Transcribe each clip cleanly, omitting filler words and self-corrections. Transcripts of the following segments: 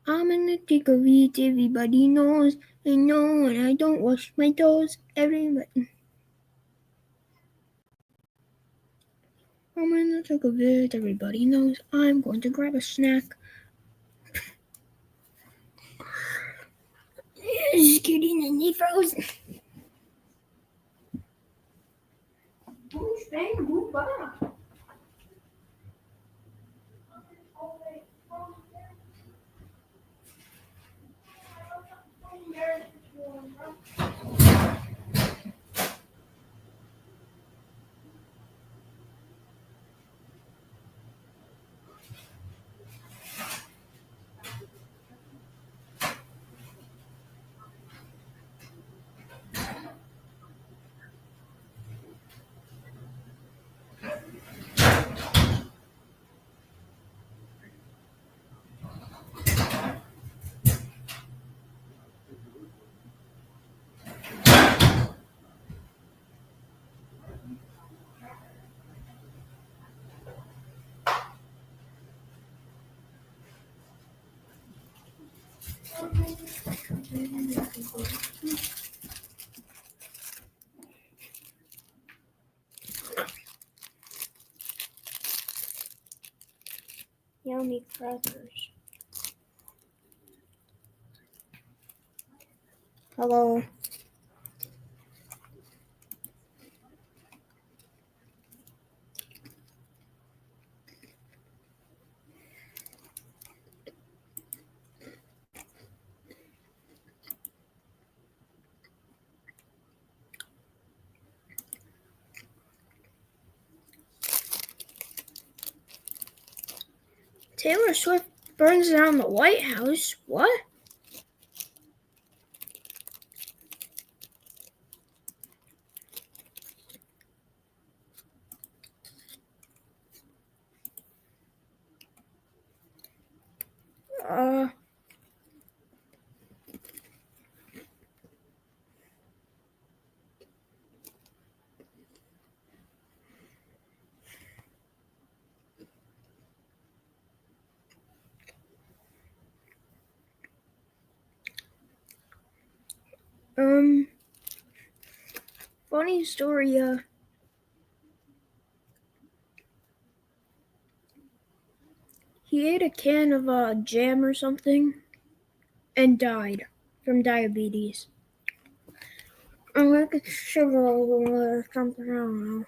I'm in the thick of it, everybody knows. I know when I don't wash my toes. Everybody. I'm in the thick of it, everybody knows. I'm going to grab a snack. Just kidding, and he froze. Yummy crackers. Hello. Taylor Swift burns down the White House. What? Uh. Funny story, he ate a can of jam or something and died from diabetes. I'm like sugar or something, I don't know.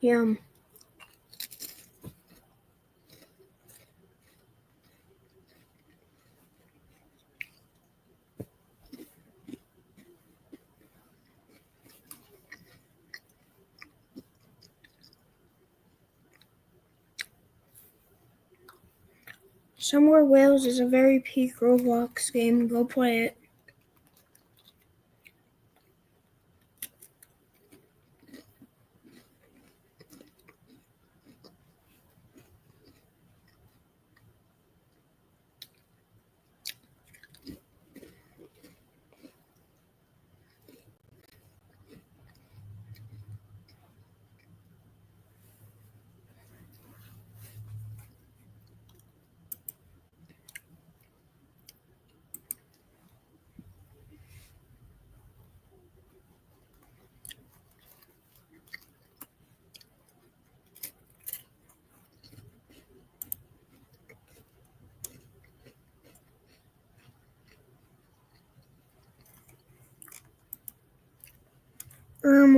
Yum. Somewhere Wales is a very peak Roblox game. Go play it.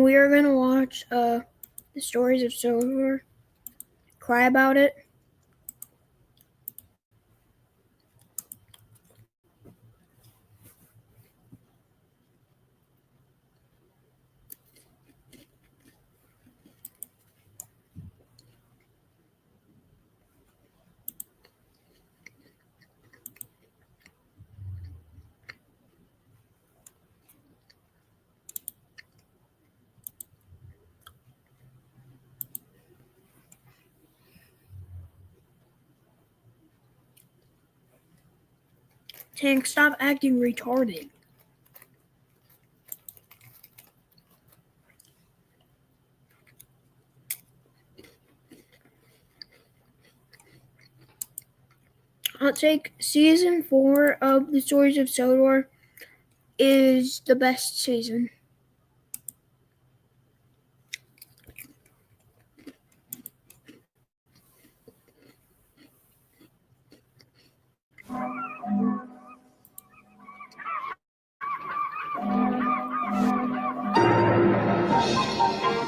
We are gonna watch the Stories of Silver. Cry about it. Tank, stop acting retarded. Hot take, season 4 of the Stories of Sodor is the best season.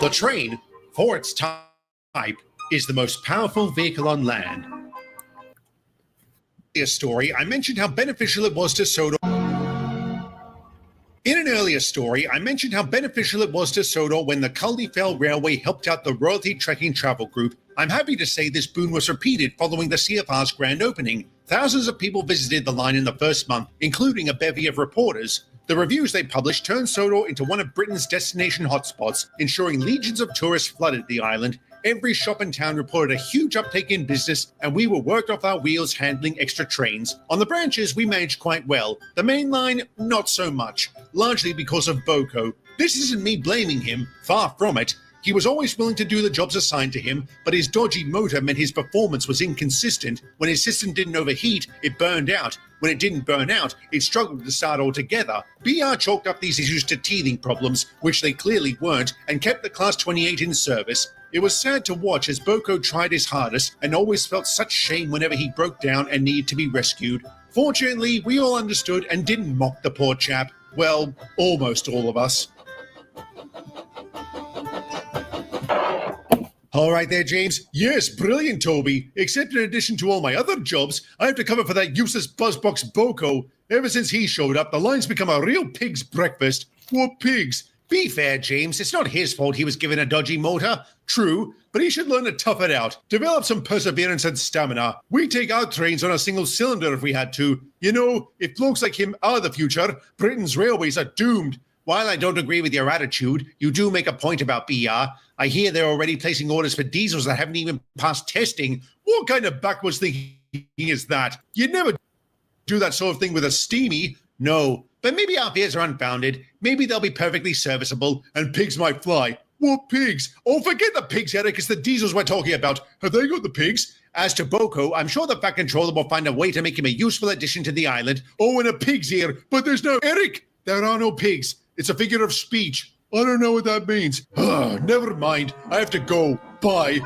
The train, for its type, is the most powerful vehicle on land. In an earlier story, I mentioned how beneficial it was to Sodor when the Culdy Fell Railway helped out the Royalty Trekking Travel Group. I'm happy to say this boon was repeated following the CFR's grand opening. Thousands of people visited the line in the first month, including a bevy of reporters. The reviews they published turned Sodor into one of Britain's destination hotspots, ensuring legions of tourists flooded the island. Every shop in town reported a huge uptake in business, and we were worked off our wheels handling extra trains. On the branches, we managed quite well. The main line, not so much, largely because of Boko. This isn't me blaming him, far from it. He was always willing to do the jobs assigned to him, but his dodgy motor meant his performance was inconsistent. When his system didn't overheat, it burned out. When it didn't burn out, it struggled to start altogether. BR chalked up these issues to teething problems, which they clearly weren't, and kept the Class 28 in service. It was sad to watch as Boko tried his hardest and always felt such shame whenever he broke down and needed to be rescued. Fortunately, we all understood and didn't mock the poor chap. Well, almost all of us. All right there, James. Yes, brilliant, Toby. Except in addition to all my other jobs, I have to cover for that useless buzzbox Boko. Ever since he showed up, the line's become a real pig's breakfast. What pigs? Be fair, James. It's not his fault he was given a dodgy motor. True, but he should learn to tough it out. Develop some perseverance and stamina. We take our trains on a single cylinder if we had to. You know, if blokes like him are the future, Britain's railways are doomed. While I don't agree with your attitude, you do make a point about BR. I hear they're already placing orders for diesels that haven't even passed testing. What kind of backwards thinking is that? You'd never do that sort of thing with a steamy. No, but maybe our fears are unfounded. Maybe they'll be perfectly serviceable, and pigs might fly. What pigs? Oh, forget the pigs, Eric. It's the diesels we're talking about. Have they got the pigs? As to Boko, I'm sure the Fat Controller will find a way to make him a useful addition to the island. Oh, and a pig's here, but there's no... Eric, there are no pigs. It's a figure of speech. I don't know what that means. Never mind. I have to go. Bye.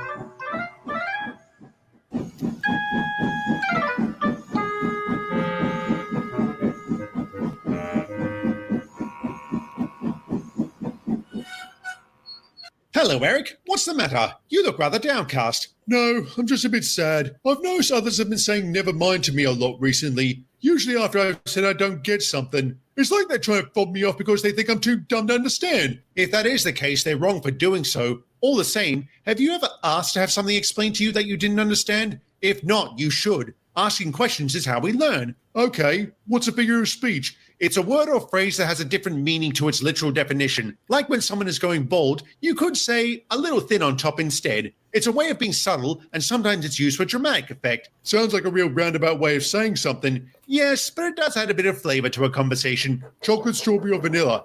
Hello, Eric. What's the matter? You look rather downcast. No, I'm just a bit sad. I've noticed others have been saying never mind to me a lot recently. Usually after I've said I don't get something. It's like they're trying to fob me off because they think I'm too dumb to understand. If that is the case, they're wrong for doing so. All the same, have you ever asked to have something explained to you that you didn't understand? If not, you should. Asking questions is how we learn. Okay, what's a figure of speech? It's a word or phrase that has a different meaning to its literal definition. Like when someone is going bald, you could say a little thin on top instead. It's a way of being subtle, and sometimes it's used for dramatic effect. Sounds like a real roundabout way of saying something. Yes, but it does add a bit of flavor to a conversation. Chocolate, strawberry, or vanilla?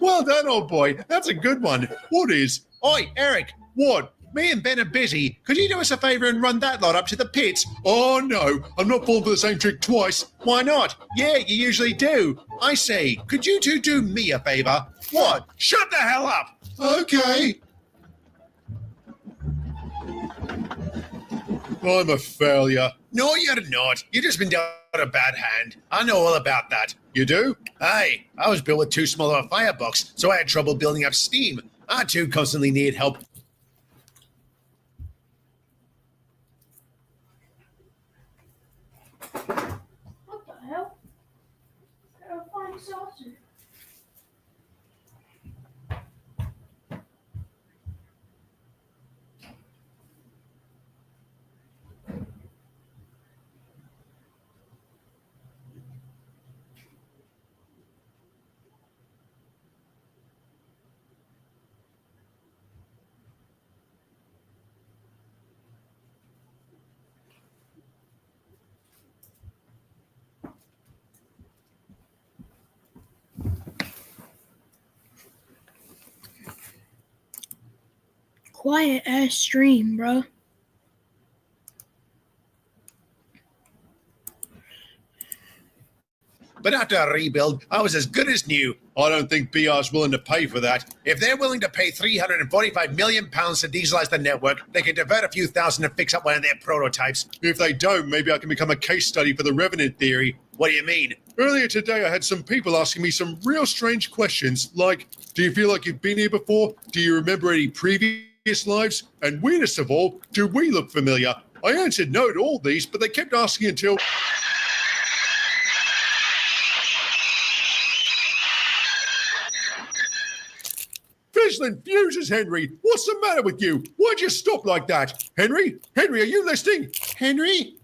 Well done, old boy. That's a good one. What is? Oi, Eric. What? Me and Ben are busy. Could you do us a favour and run that lot up to the pits? Oh, no. I'm not falling for the same trick twice. Why not? Yeah, you usually do. I say, could you two do me a favour? What? Shut the hell up. Okay. I'm a failure. No, you're not. You've just been dealt a bad hand. I know all about that. You do? Hey, I was built with too small of a firebox, so I had trouble building up steam. I too constantly need help. What the hell? Gotta find saucer. quiet ass stream, bro. But after a rebuild, I was as good as new. I don't think BR's willing to pay for that. If they're willing to pay £345 million to dieselize the network, they can divert a few thousand to fix up one of their prototypes. If they don't, maybe I can become a case study for the Revenant theory. What do you mean? Earlier today, I had some people asking me some real strange questions, like, do you feel like you've been here before? Do you remember any previous lives? And weirdest of all, do we look familiar? I answered no to all these, but they kept asking until... Fizzling fuses, Henry. What's the matter with you? Why'd you stop like that? Henry? Henry, are you listening? Henry?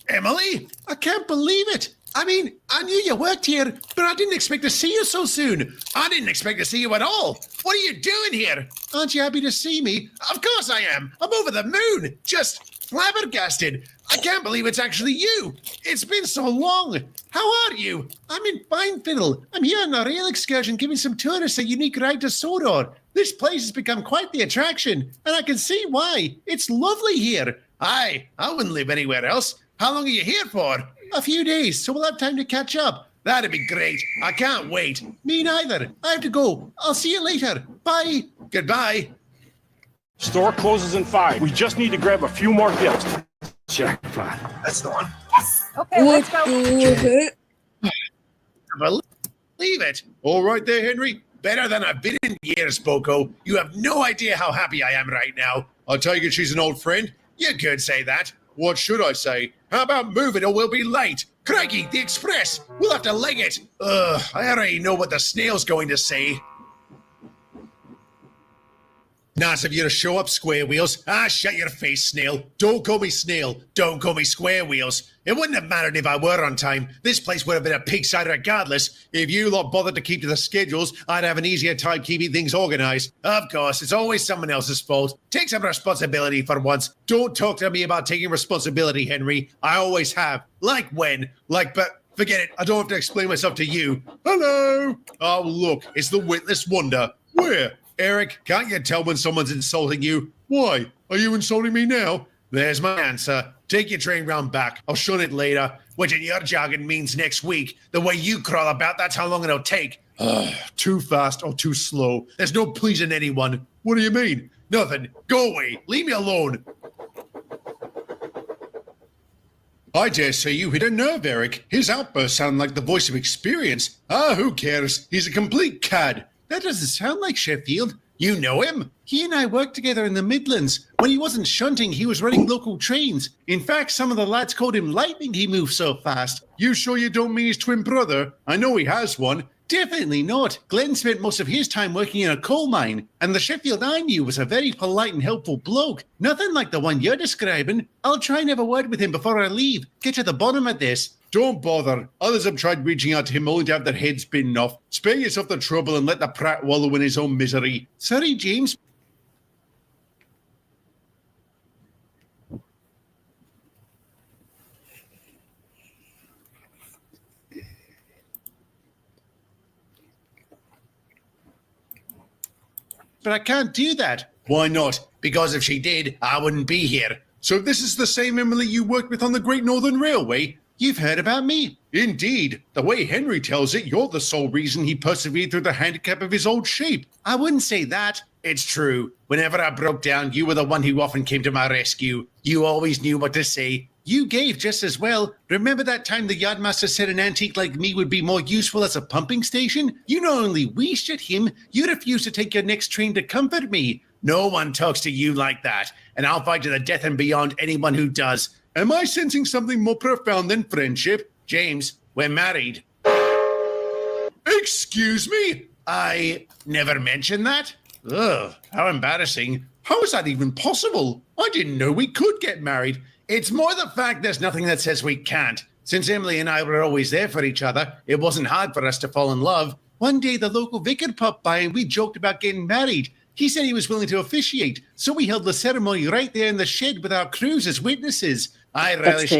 Emily? I can't believe it. I mean, I knew you worked here, but I didn't expect to see you so soon. I didn't expect to see you at all. What are you doing here? Aren't you happy to see me? Of course I am. I'm over the moon. Just flabbergasted. I can't believe it's actually you. It's been so long. How are you? I'm in fine fiddle. I'm here on a rail excursion giving some tourists a unique ride to Sodor. This place has become quite the attraction, and I can see why. It's lovely here. I wouldn't live anywhere else. How long are you here for? A few days, so we'll have time to catch up. That'd be great. I can't wait. Me neither. I have to go. I'll see you later. Bye. Goodbye. Store closes in 5. We just need to grab a few more gifts. Jackpot. That's the one. Okay, let's go. Believe it. All right there, Henry. Better than I've been in years, Boko. You have no idea how happy I am right now. I'll take it she's an old friend. You could say that. What should I say? How about move it or we'll be late? Crikey, the express. We'll have to leg it. I already know what the snail's going to say. Nice of you to show up, Square Wheels. Shut your face, Snail. Don't call me Snail. Don't call me Square Wheels. It wouldn't have mattered if I were on time. This place would have been a pigside regardless. If you lot bothered to keep to the schedules, I'd have an easier time keeping things organized. Of course, it's always someone else's fault. Take some responsibility for once. Don't talk to me about taking responsibility, Henry. I always have. Like when? But forget it. I don't have to explain myself to you. Hello. Oh, look. It's the Witless Wonder. Where? Eric, can't you tell when someone's insulting you? Why? Are you insulting me now? There's my answer. Take your train round back. I'll shun it later, which in your jargon means next week. The way you crawl about, that's how long it'll take. Too fast or too slow. There's no pleasing anyone. What do you mean? Nothing. Go away. Leave me alone. I dare say you hit a nerve, Eric. His outbursts sound like the voice of experience. Who cares? He's a complete cad. That doesn't sound like Sheffield. You know him? He and I worked together in the Midlands. When he wasn't shunting, he was running local trains. In fact, some of the lads called him Lightning, he moved so fast. You sure you don't mean his twin brother? I know he has one. Definitely not. Glenn spent most of his time working in a coal mine, and the Sheffield I knew was a very polite and helpful bloke. Nothing like the one you're describing. I'll try and have a word with him before I leave. Get to the bottom of this. Don't bother. Others have tried reaching out to him only to have their heads bitten off. Spare yourself the trouble and let the prat wallow in his own misery. Sorry, James. But I can't do that. Why not? Because if she did, I wouldn't be here. So this is the same Emily you worked with on the Great Northern Railway? You've heard about me? Indeed. The way Henry tells it, you're the sole reason he persevered through the handicap of his old shape. I wouldn't say that. It's true. Whenever I broke down, you were the one who often came to my rescue. You always knew what to say. You gave just as well. Remember that time the Yardmaster said an antique like me would be more useful as a pumping station? You not only wished at him, you refused to take your next train to comfort me. No one talks to you like that, and I'll fight to the death and beyond anyone who does. Am I sensing something more profound than friendship? James, we're married. Excuse me? I never mentioned that? Ugh, how embarrassing. How is that even possible? I didn't know we could get married. It's more the fact there's nothing that says we can't. Since Emily and I were always there for each other, it wasn't hard for us to fall in love. One day the local vicar popped by and we joked about getting married. He said he was willing to officiate, so we held the ceremony right there in the shed with our crews as witnesses. I relished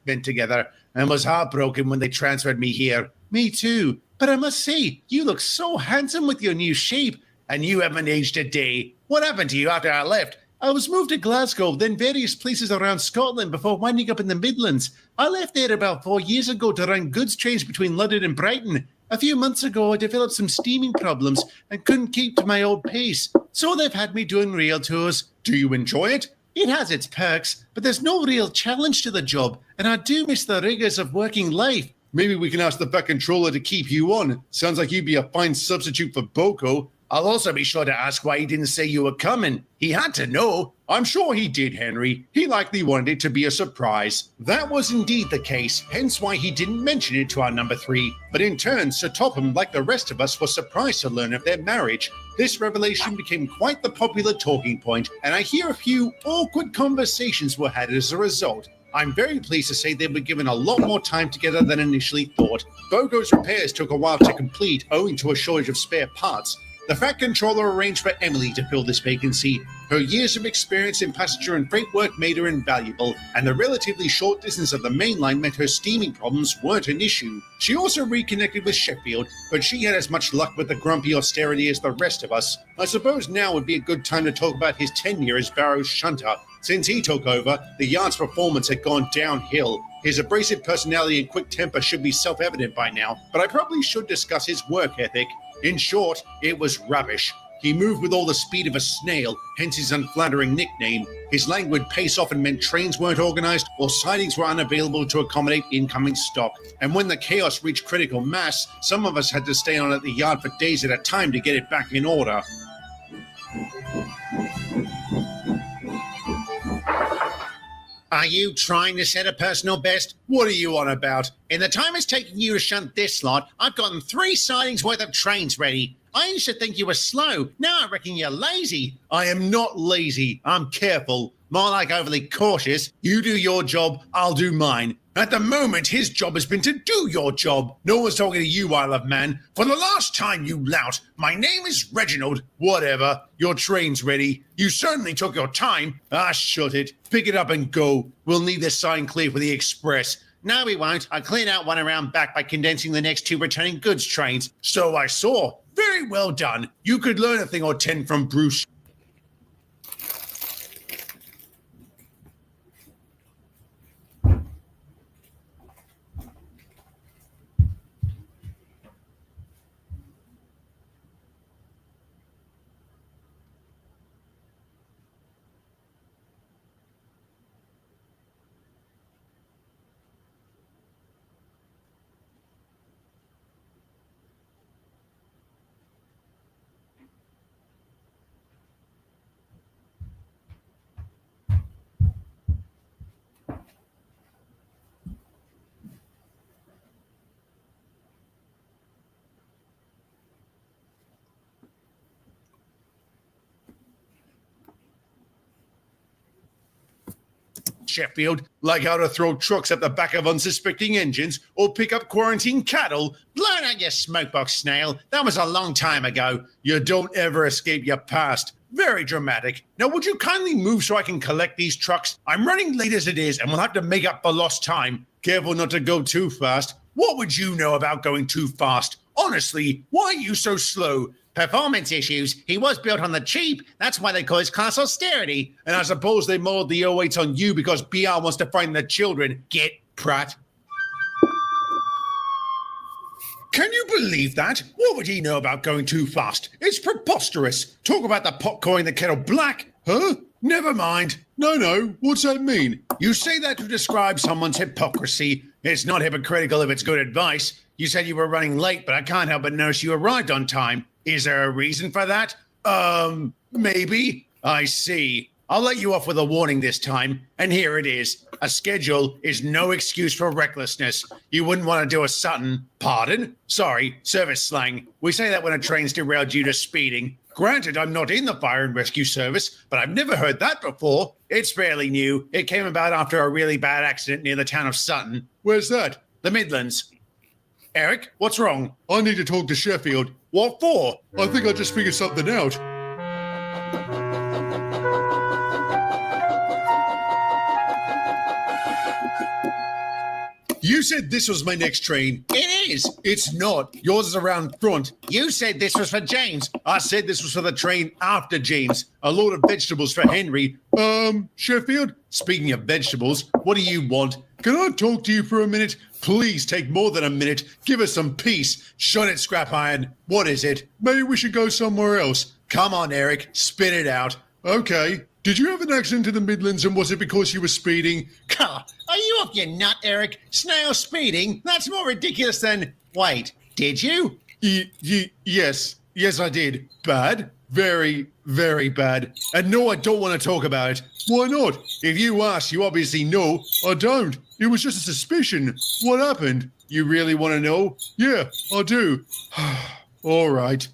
spent together and was heartbroken when they transferred me here. Me too. But I must say, you look so handsome with your new shape. and you haven't aged a day. What happened to you after I left? I was moved to Glasgow, then various places around Scotland before winding up in the Midlands. I left there about 4 years ago to run goods trains between London and Brighton. A few months ago, I developed some steaming problems and couldn't keep to my old pace. So they've had me doing rail tours. Do you enjoy it? It has its perks, but there's no real challenge to the job, and I do miss the rigours of working life. Maybe we can ask the back controller to keep you on. Sounds like you'd be a fine substitute for Boko. I'll also be sure to ask why he didn't say you were coming. He had to know. I'm sure he did, Henry. He likely wanted it to be a surprise. That was indeed the case, hence why he didn't mention it to our number 3. But in turn, Sir Topham, like the rest of us, was surprised to learn of their marriage. This revelation became quite the popular talking point, and I hear a few awkward conversations were had as a result. I'm very pleased to say they were given a lot more time together than initially thought. Bogo's repairs took a while to complete, owing to a shortage of spare parts. The Fat Controller arranged for Emily to fill this vacancy. Her years of experience in passenger and freight work made her invaluable, and the relatively short distance of the main line meant her steaming problems weren't an issue. She also reconnected with Sheffield, but she had as much luck with the grumpy austerity as the rest of us. I suppose now would be a good time to talk about his tenure as Barrow's shunter. Since he took over, the yard's performance had gone downhill. His abrasive personality and quick temper should be self-evident by now, but I probably should discuss his work ethic. In short, it was rubbish. He moved with all the speed of a snail, hence his unflattering nickname. His languid pace often meant trains weren't organized or sidings were unavailable to accommodate incoming stock. And when the chaos reached critical mass, some of us had to stay on at the yard for days at a time to get it back in order. Are you trying to set a personal best? What are you on about? In the time it's taking you to shunt this lot, I've gotten 3 sidings worth of trains ready. I used to think you were slow. Now I reckon you're lazy. I am not lazy. I'm careful. More like overly cautious. You do your job, I'll do mine. At the moment, his job has been to do your job. No one's talking to you, Isle of Man. For the last time, you lout. My name is Reginald. Whatever. Your train's ready. You certainly took your time. Ah, shut it. Pick it up and go. We'll need this sign clear for the express. No, we won't. I'll clean out one around back by condensing the next 2 returning goods trains. So I saw. Very well done. You could learn a thing or 10 from Bruce. Sheffield, like how to throw trucks at the back of unsuspecting engines or pick up quarantine cattle. Blown out your smokebox, Snail. That was a long time ago. You don't ever escape your past. Very dramatic. Now, would you kindly move so I can collect these trucks? I'm running late as it is, and we'll have to make up for lost time. Careful not to go too fast. What would you know about going too fast? Honestly, why are you so slow? Performance issues. He was built on the cheap. That's why they call his class austerity. And I suppose they modeled the 08s on you because BR wants to find the children. Get Pratt. Can you believe that? What would he know about going too fast? It's preposterous. Talk about the pot calling the kettle black. Huh? Never mind. No. What's that mean? You say that to describe someone's hypocrisy. It's not hypocritical if it's good advice. You said you were running late, but I can't help but notice you arrived on time. Is there a reason for that? Maybe. I see. I'll let you off with a warning this time, and here it is. A schedule is no excuse for recklessness. You wouldn't want to do a Sutton. Pardon? Sorry, service slang. We say that when a train's derailed due to speeding. Granted, I'm not in the fire and rescue service, but I've never heard that before. It's fairly new. It came about after a really bad accident near the town of Sutton. Where's that? The Midlands. Eric, what's wrong? I need to talk to Sheffield. What for? I think I just figured something out. You said this was my next train. It is. It's not. Yours is around front. You said this was for James. I said this was for the train after James. A load of vegetables for Henry. Sheffield, speaking of vegetables, what do you want? Can I talk to you for a minute? Please take more than a minute. Give us some peace. Shut it, Scrap Iron. What is it? Maybe we should go somewhere else. Come on, Eric. Spit it out. Okay. Did you have an accident in the Midlands, and was it because you were speeding? Are you off your nut, Eric? Snail speeding? That's more ridiculous than... Wait, did you? Yes. Yes, I did. Bad? Very, very bad. And no, I don't want to talk about it. Why not? If you ask, you obviously know. I don't. It was just a suspicion. What happened? You really want to know? Yeah, I do. All right.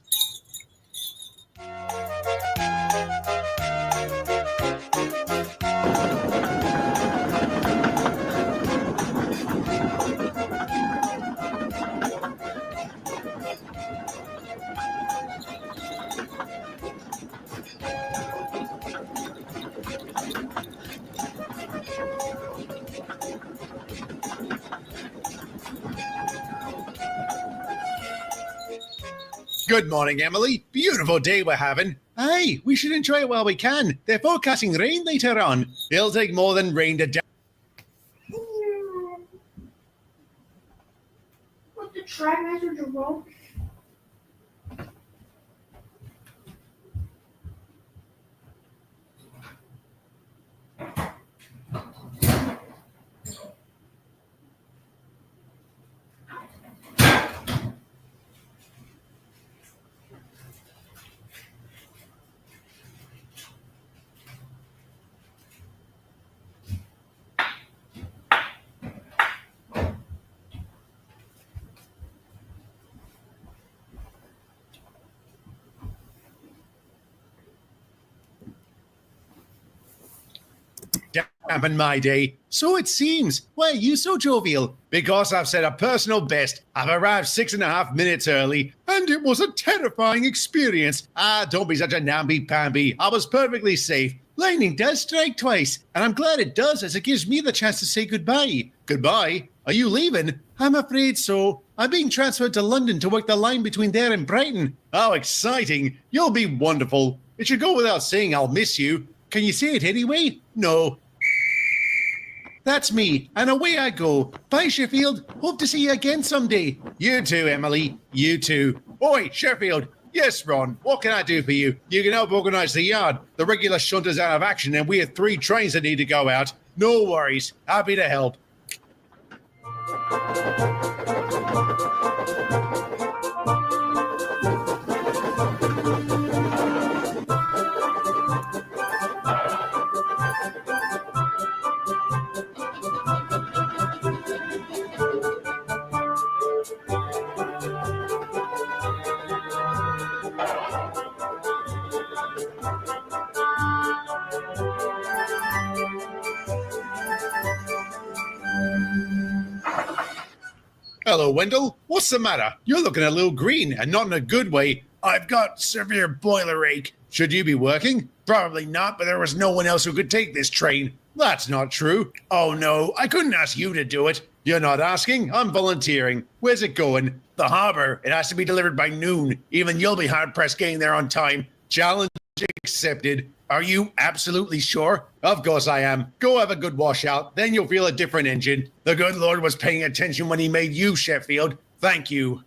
Good morning, Emily. Beautiful day we're having. Hey, we should enjoy it while we can. They're forecasting rain later on. It'll take more than rain to... What the track message about? Dampen my day. So it seems. Why are you so jovial? Because I've set a personal best. I've arrived 6.5 minutes early, and it was a terrifying experience. Don't be such a namby-pamby. I was perfectly safe. Lightning does strike twice, and I'm glad it does, as it gives me the chance to say goodbye. Goodbye? Are you leaving? I'm afraid so. I'm being transferred to London to work the line between there and Brighton. How exciting. You'll be wonderful. It should go without saying I'll miss you. Can you say it anyway? No. That's me, and away I go. Bye, Sheffield. Hope to see you again someday. You too, Emily. You too. Oi, Sheffield. Yes, Ron. What can I do for you? You can help organise the yard. The regular shunt is out of action, and we have 3 trains that need to go out. No worries. Happy to help. Hello, Wendell. What's the matter? You're looking a little green, and not in a good way. I've got severe boiler ache. Should you be working? Probably not, but there was no one else who could take this train. That's not true. Oh no, I couldn't ask you to do it. You're not asking, I'm volunteering. Where's it going? The harbor. It has to be delivered by noon. Even you'll be hard-pressed getting there on time. Challenge accepted. Are you absolutely sure? Of course I am. Go have a good washout, then you'll feel a different engine. The good Lord was paying attention when he made you, Sheffield. Thank you.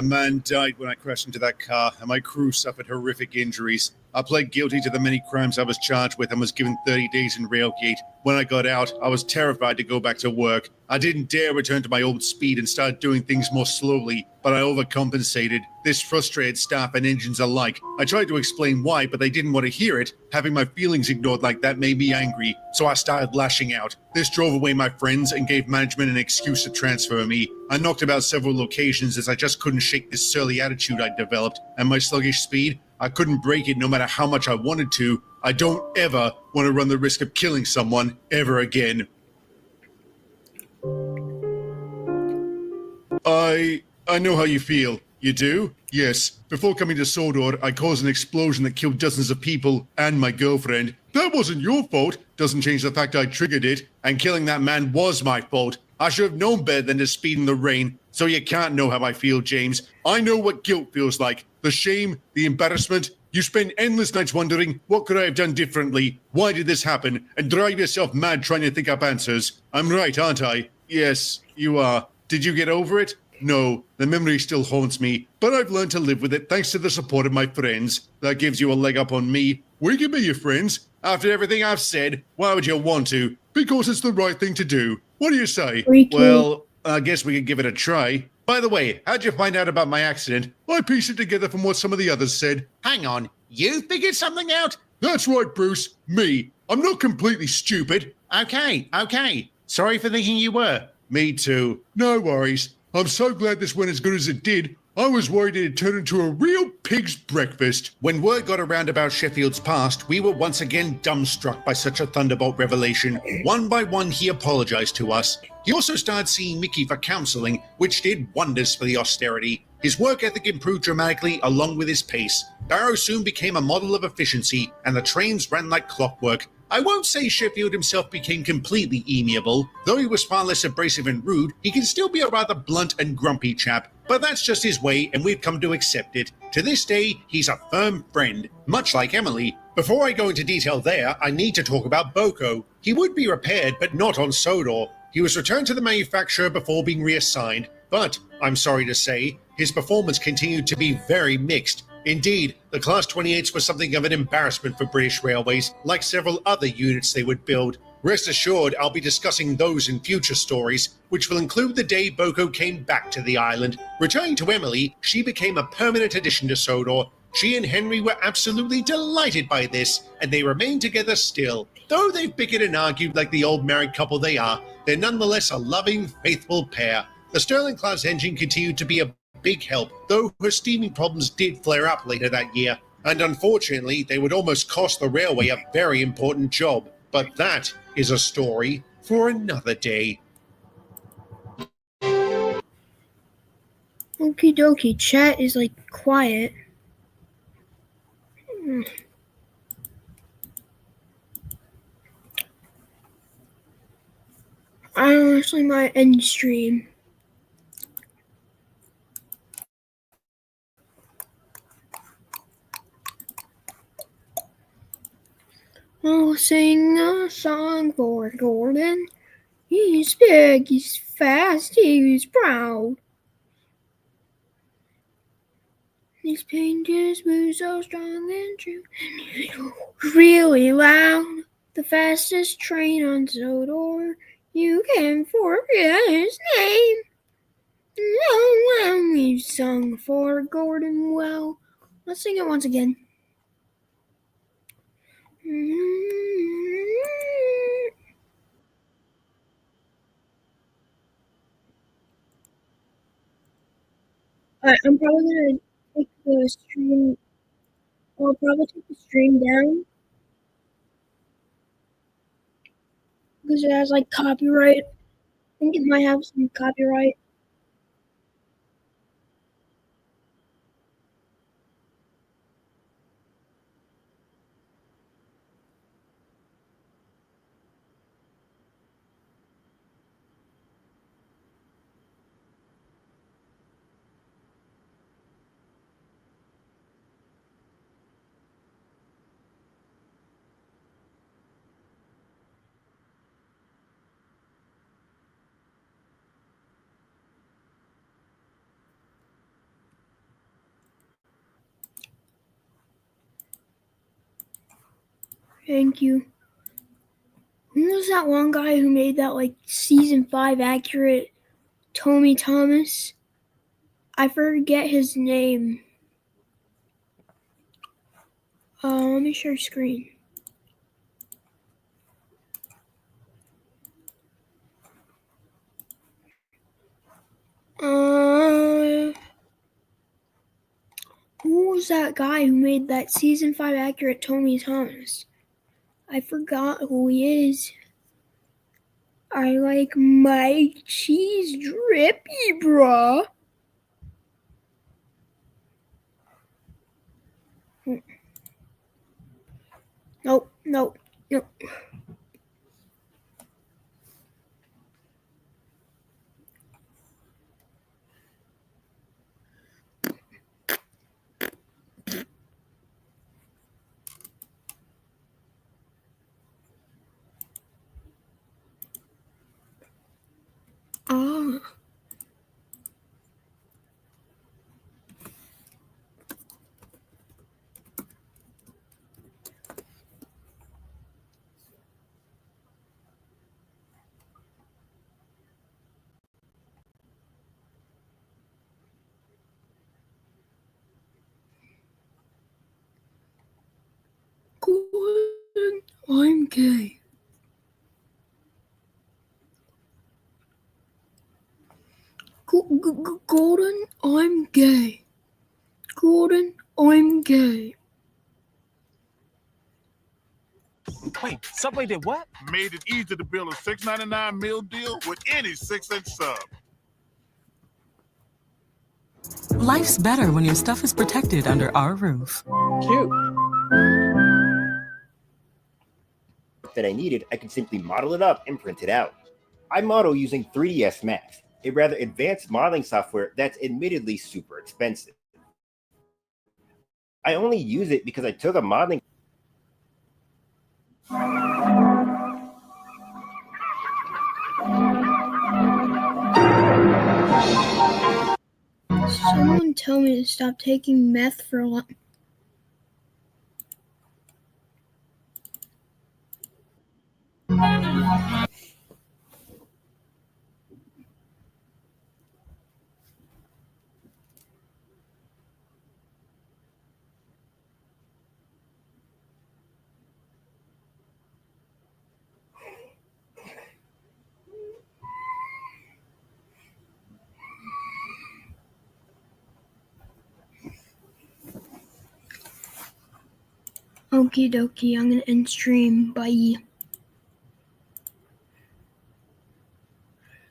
A man died when I crashed into that car, and my crew suffered horrific injuries. I pled guilty to the many crimes I was charged with and was given 30 days in Railgate. When I got out, I was terrified to go back to work. I didn't dare return to my old speed and started doing things more slowly, but I overcompensated. This frustrated staff and engines alike. I tried to explain why, but they didn't want to hear it. Having my feelings ignored like that made me angry, so I started lashing out. This drove away my friends and gave management an excuse to transfer me. I knocked about several locations as I just couldn't shake this surly attitude I'd developed, and my sluggish speed, I couldn't break it no matter how much I wanted to. I don't ever want to run the risk of killing someone ever again. I know how you feel. You do? Yes. Before coming to Sodor, I caused an explosion that killed dozens of people and my girlfriend. That wasn't your fault. Doesn't change the fact I triggered it. And killing that man was my fault. I should have known better than to speed in the rain. So you can't know how I feel, James. I know what guilt feels like. The shame, the embarrassment. You spend endless nights wondering, what could I have done differently? Why did this happen? And drive yourself mad trying to think up answers. I'm right, aren't I? Yes, you are. Did you get over it? No, the memory still haunts me, but I've learned to live with it thanks to the support of my friends. That gives you a leg up on me. We can be your friends. After everything I've said, why would you want to? Because it's the right thing to do. What do you say? Freaky. Well, I guess we could give it a try. By the way, how'd you find out about my accident? I pieced it together from what some of the others said. Hang on, you figured something out? That's right, Bruce. Me. I'm not completely stupid. Okay. Sorry for thinking you were. Me too. No worries. I'm so glad this went as good as it did. I was worried it'd turn into a real pig's breakfast. When word got around about Sheffield's past, we were once again dumbstruck by such a thunderbolt revelation. One by one, he apologized to us. He also started seeing Mickey for counseling, which did wonders for the austerity. His work ethic improved dramatically along with his pace. Barrow soon became a model of efficiency, and the trains ran like clockwork. I won't say Sheffield himself became completely amiable. Though he was far less abrasive and rude, he can still be a rather blunt and grumpy chap. But that's just his way, and we've come to accept it. To this day, he's a firm friend, much like Emily. Before I go into detail there, I need to talk about Boko. He would be repaired, but not on Sodor. He was returned to the manufacturer before being reassigned, but, I'm sorry to say, his performance continued to be very mixed. Indeed, the Class 28s were something of an embarrassment for British Railways, like several other units they would build. Rest assured, I'll be discussing those in future stories, which will include the day Boko came back to the island. Returning to Emily, she became a permanent addition to Sodor. She and Henry were absolutely delighted by this, and they remain together still. Though they've bickered and argued like the old married couple they are, they're nonetheless a loving, faithful pair. The Stirling-class engine continued to be a big help, though her steaming problems did flare up later that year. And unfortunately, they would almost cost the railway a very important job. But that is a story for another day. Okie dokie, chat is like quiet. I honestly might end stream. I'll sing a song for Gordon. He's big, he's fast, he's proud. His paint is blue, so strong and true, really loud. The fastest train on Sodor. You can forget his name. No, we've sung for Gordon well. Let's sing it once again. I'm probably gonna take the stream. I'll probably take the stream down because it has like copyright. I think it might have some copyright. Thank you. Who was that one guy who made that like season 5 accurate Tommy Thomas? I forget his name. Let me share screen. Who was that guy who made that season 5 accurate Tommy Thomas? I forgot who he is. I like my cheese drippy, bruh. Nope. Ah. Gordon, I'm gay. Gordon, I'm gay. Gordon, I'm gay. Wait, Subway did what? Made it easy to build a $6.99 meal deal with any 6-inch sub. Life's better when your stuff is protected under our roof. Cute. That I needed, I could simply model it up and print it out. I model using 3ds Max, a rather advanced modeling software that's admittedly super expensive. I only use it because I took a modeling. Someone tell me to stop taking meth for lunch. Okie dokie, I'm gonna end stream. Bye.